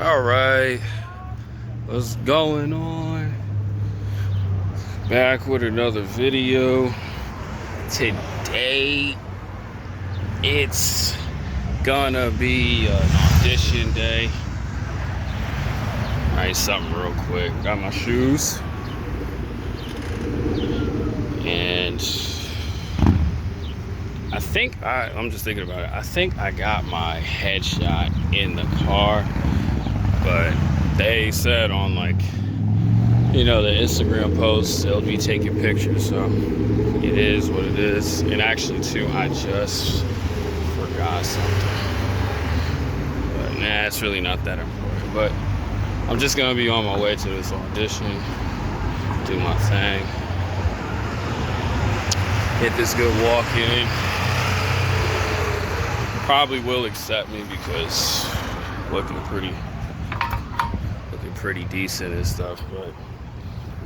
All right, what's going on? Back with another video. Today, it's gonna be an audition day. All right, something real quick. Got my shoes, and I'm just thinking about it. I think I got my headshot in the car, but they said on the Instagram posts, they'll be taking pictures, so it is what it is. And actually, too, I just forgot something. But nah, it's really not that important. But I'm just gonna be on my way to this audition, do my thing, hit this good walk in. Probably will accept me because looking pretty decent and stuff, but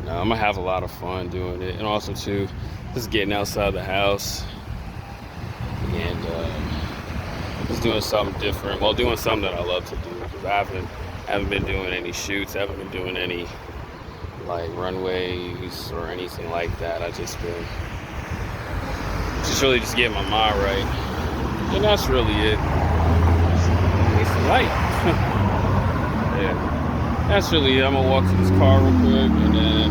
no, I'm gonna have a lot of fun doing it. And also too, just getting outside the house and just doing something different. Well, doing something that I love to do, because I haven't been doing any shoots, I haven't been doing any like runways or anything like that. I just really just getting my mind right. And that's really it. It's light. Yeah. That's really it. I'm gonna walk to this car real quick and then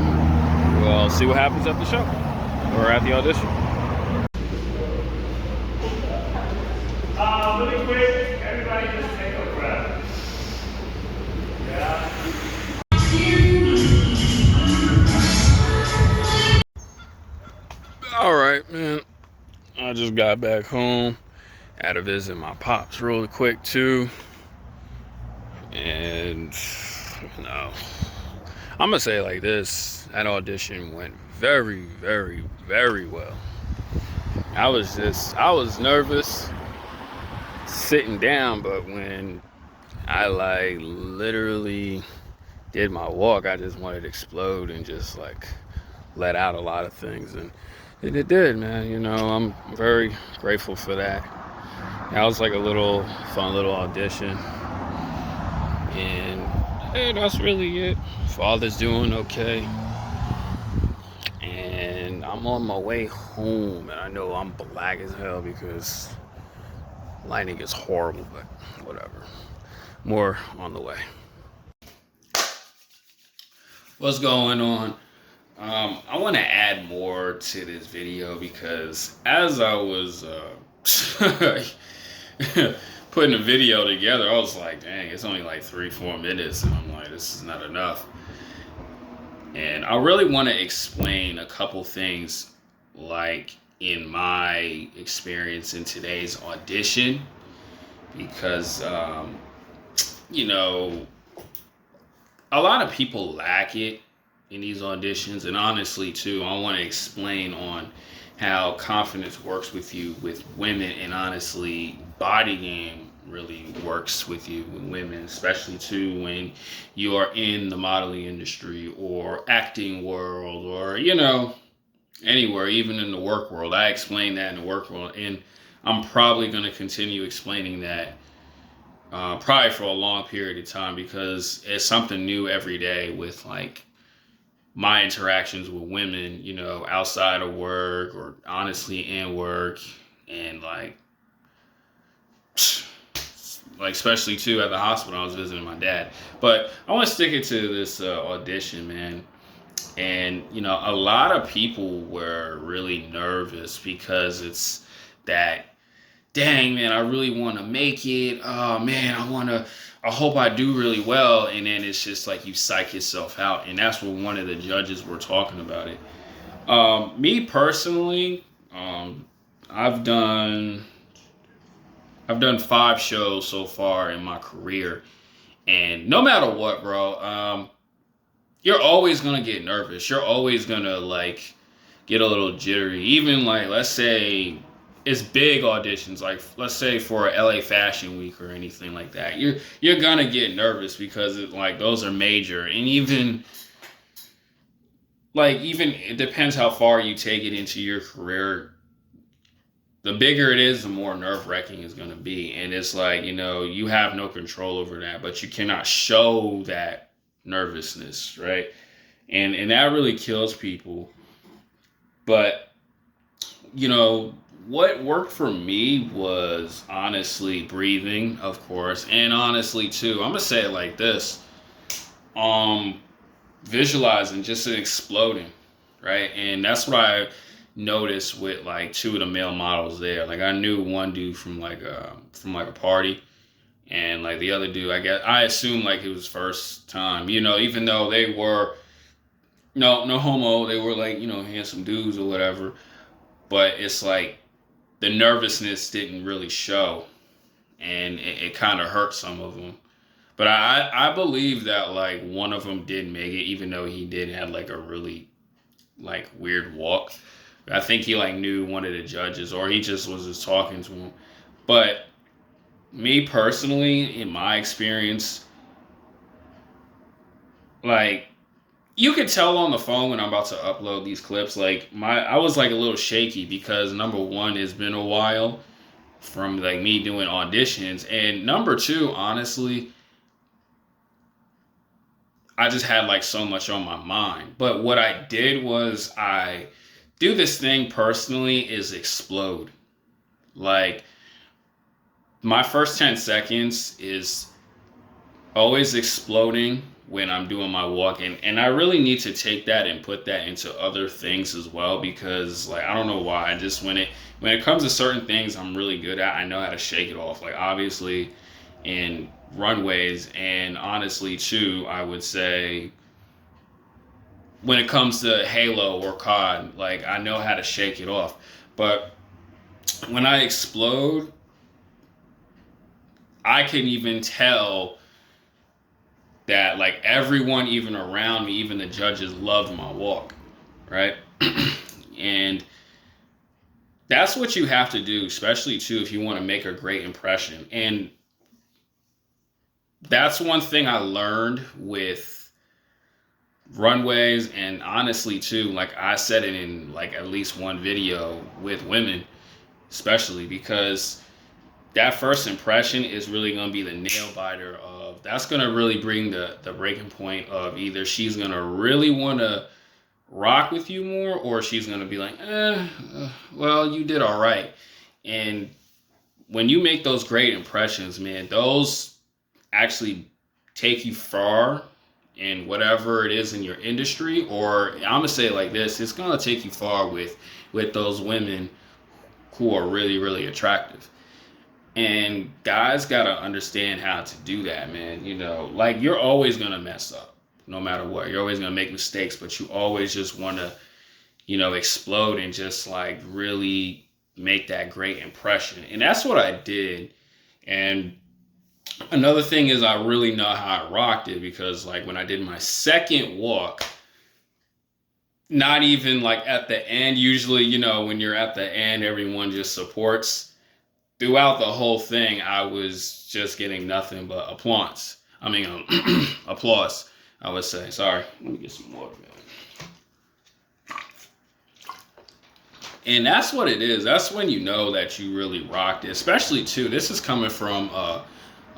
we'll see what happens at the show. Or at the audition. Really quick, everybody just take a breath. Yeah. Alright, man. I just got back home. Had to visit my pops really quick too. And I'm gonna say it like this: that audition went very, very, very well. I was nervous sitting down, but when I literally did my walk, I just wanted to explode and just let out a lot of things, and it did, man. I'm very grateful for that. That was like a fun little audition. And hey, that's really it. Father's doing okay. And I'm on my way home. And I know I'm black as hell because lighting is horrible, but whatever. More on the way. What's going on? I want to add more to this video because as I was putting the video together, I was like, dang, it's only like 3-4 minutes, and I'm like, this is not enough. And I really want to explain a couple things like in my experience in today's audition, because a lot of people lack it in these auditions. And honestly too, I want to explain on how confidence works with women, and honestly body game really works with women, especially too when you are in the modeling industry or acting world or anywhere, even in the work world. I explain that in the work world, and I'm probably going to continue explaining that probably for a long period of time, because it's something new every day with my interactions with women, outside of work or honestly in work, and especially too at the hospital, I was visiting my dad. But I want to stick it to this audition, man. And a lot of people were really nervous because it's that, dang, man, I really want to make it. Oh man, I hope I do really well. And then it's just like you psych yourself out. And that's what one of the judges were talking about it. Me personally, I've done 5 shows so far in my career, and no matter what, bro, you're always gonna get nervous. You're always gonna get a little jittery. Even let's say it's big auditions, let's say for a LA Fashion Week or anything like that. You're gonna get nervous because those are major, and even it depends how far you take it into your career. the bigger it is, the more nerve-wracking it's going to be. And it's like, you have no control over that, but you cannot show that nervousness, right? And that really kills people. But, what worked for me was honestly breathing, of course. And honestly, too, I'm going to say it like this. Visualizing just an exploding, right? And that's what I noticed with like two of the male models there. Like I knew one dude from like a party, and like the other dude, I assumed like it was first time, even though they were no homo, they were like, handsome dudes or whatever. But it's like the nervousness didn't really show, and it kind of hurt some of them. But I believe that like one of them did make it, even though he did have like a really like weird walk. I think he like knew one of the judges, or he just was just talking to him. But me personally, in my experience, like you could tell on the phone when I'm about to upload these clips, like I was like a little shaky because number one, it's been a while from like me doing auditions, and number two, honestly, I just had like so much on my mind. But what I did was I do this thing personally is explode. Like my first 10 seconds is always exploding when I'm doing my walk. And I really need to take that and put that into other things as well, because like, I don't know why. I just, when it comes to certain things I'm really good at, I know how to shake it off. Like obviously in runways, and honestly too, I would say when it comes to Halo or COD, like I know how to shake it off. But when I explode, I can even tell that like everyone even around me, even the judges, loved my walk, right? And that's what you have to do, especially too if you want to make a great impression. And that's one thing I learned with runways, and honestly too, like I said it in like at least one video with women, especially because that first impression is really going to be the nail biter of, that's going to really bring the breaking point of either she's going to really want to rock with you more, or she's going to be like, well, you did all right. And when you make those great impressions, man, those actually take you far in whatever it is in your industry. Or I'm gonna say it like this, it's gonna take you far with those women who are really, really attractive. And guys gotta understand how to do that, man. Like you're always gonna mess up no matter what. You're always gonna make mistakes, but you always just wanna explode and just like really make that great impression. And that's what I did. And another thing is I really know how I rocked it, because like when I did my second walk, not even like at the end, usually, when you're at the end, everyone just supports. Throughout the whole thing, I was just getting nothing but applause. Applause, I would say. Sorry, let me get some water, man. And that's what it is. That's when you know that you really rocked it. Especially too, this is coming from a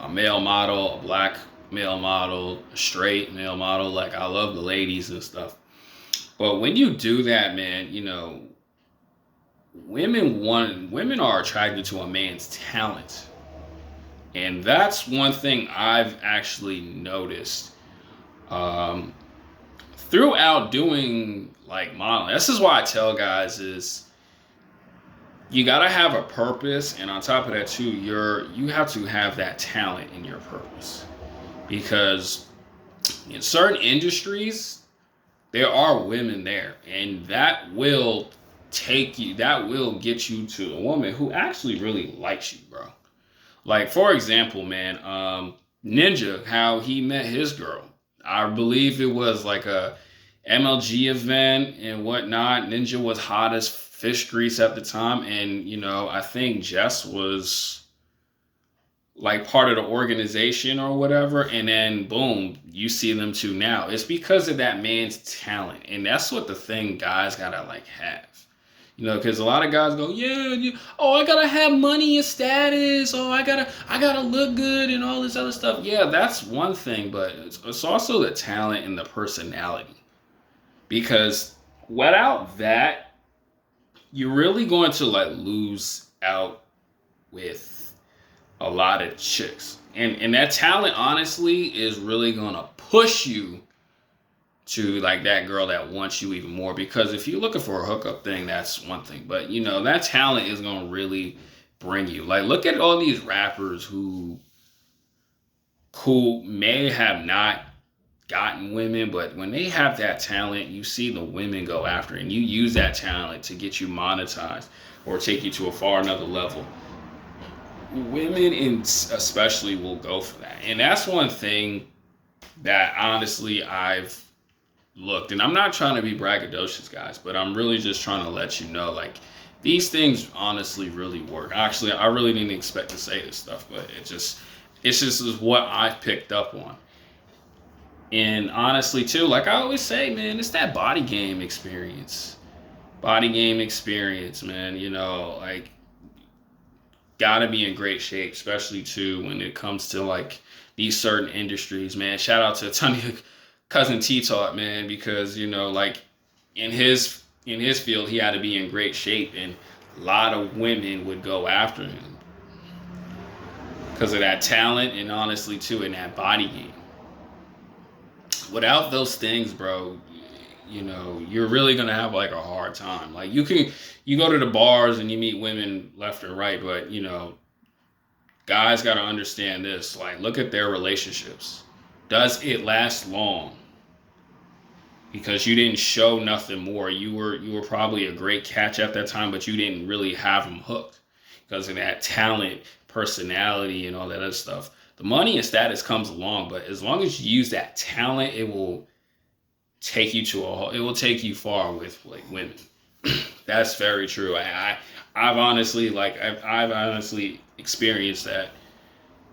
male model, a black male model, a straight male model. Like I love the ladies and stuff. But when you do that, man, women are attracted to a man's talent. And that's one thing I've actually noticed throughout doing like modeling. This is why I tell guys is you gotta have a purpose, and on top of that too, you have to have that talent in your purpose. Because in certain industries, there are women there, and that will get you to a woman who actually really likes you, bro. Like for example, man, Ninja, how he met his girl. I believe it was like a MLG event and whatnot. Ninja was hot as fish grease at the time, and I think Jess was like part of the organization or whatever, and then boom, you see them two now. It's because of that man's talent, and that's what the thing guys gotta like have. You know, because a lot of guys go, oh, I gotta have money and status. Oh, I gotta look good and all this other stuff. Yeah, that's one thing, but it's also the talent and the personality. Because without that, you're really going to like lose out with a lot of chicks. And that talent, honestly, is really gonna push you to like that girl that wants you even more. Because if you're looking for a hookup thing, that's one thing. But you know, that talent is gonna really bring you. Like, look at all these rappers who may have not gotten women, but when they have that talent, you see the women go after it, and you use that talent to get you monetized or take you to a far another level. Women, especially, will go for that. And that's one thing that honestly I've looked, and I'm not trying to be braggadocious, guys, but I'm really just trying to let you know, like, these things honestly really work. Actually, I really didn't expect to say this stuff, but it's just is what I've picked up on. And honestly, too, like I always say, man, it's that body game experience. Body game experience, man. You know, like, gotta be in great shape, especially, too, when it comes to, like, these certain industries, man. Shout out to Tony Cousin T-Talk, man, because, you know, like, in his field, he had to be in great shape, and a lot of women would go after him because of that talent and, honestly, too, in that body game. Without those things, bro, you know, you're really gonna have like a hard time. Like, you go to the bars and you meet women left and right, but you know, guys gotta understand this. Like, look at their relationships. Does it last long? Because you didn't show nothing more. You were probably a great catch at that time, but you didn't really have them hooked because of that talent, personality, and all that other stuff. The money and status comes along, but as long as you use that talent, it will take you far with like women. That's very true. I've honestly experienced that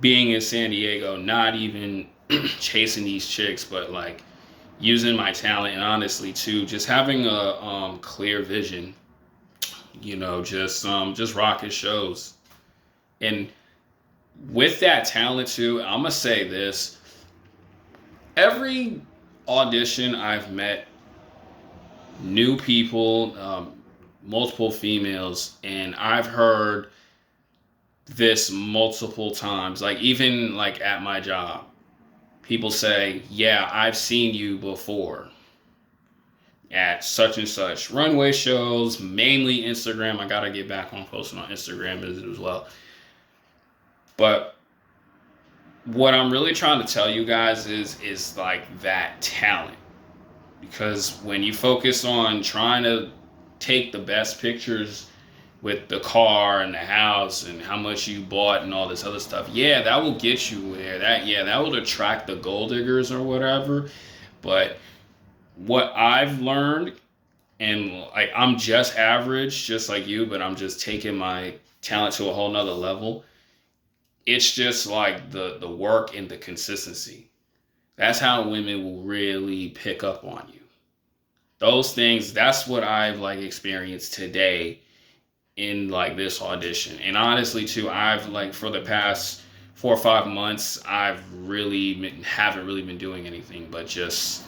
being in San Diego, not even chasing these chicks, but like using my talent, and honestly too, just having a clear vision. You know, just rocking shows. And with that talent too, I'm gonna say this: every audition I've met new people, multiple females, and I've heard this multiple times. Like, even like at my job, people say, "Yeah, I've seen you before at such and such runway shows, mainly Instagram." I gotta get back on posting on Instagram as well. But what I'm really trying to tell you guys is like that talent. Because when you focus on trying to take the best pictures with the car and the house and how much you bought and all this other stuff, yeah, that will get you there. That will attract the gold diggers or whatever. But what I've learned, and like, I'm just average, just like you, but I'm just taking my talent to a whole nother level. It's just like the work and the consistency. That's how women will really pick up on you. Those things, that's what I've like experienced today in like this audition. And honestly too, I've like for the past 4 or 5 months, haven't really been doing anything but just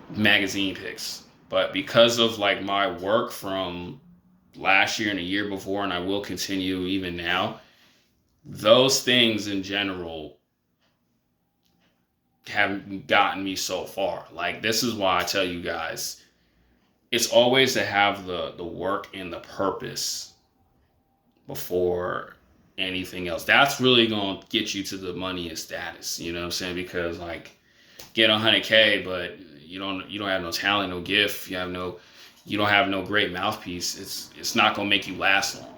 magazine pics. But because of like my work from last year and the year before, and I will continue even now, those things in general have gotten me so far. Like, this is why I tell you guys, it's always to have the work and the purpose before anything else. That's really going to get you to the money and status, you know what I'm saying? Because like, get 100K, but you don't have no talent, no gift, you don't have no great mouthpiece. It's not going to make you last long.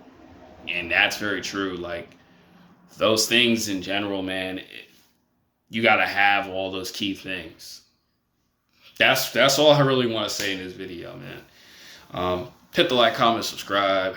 And that's very true. Like, those things in general, man, you got to have all those key things. That's all I really want to say in this video, man. Hit the like, comment, subscribe.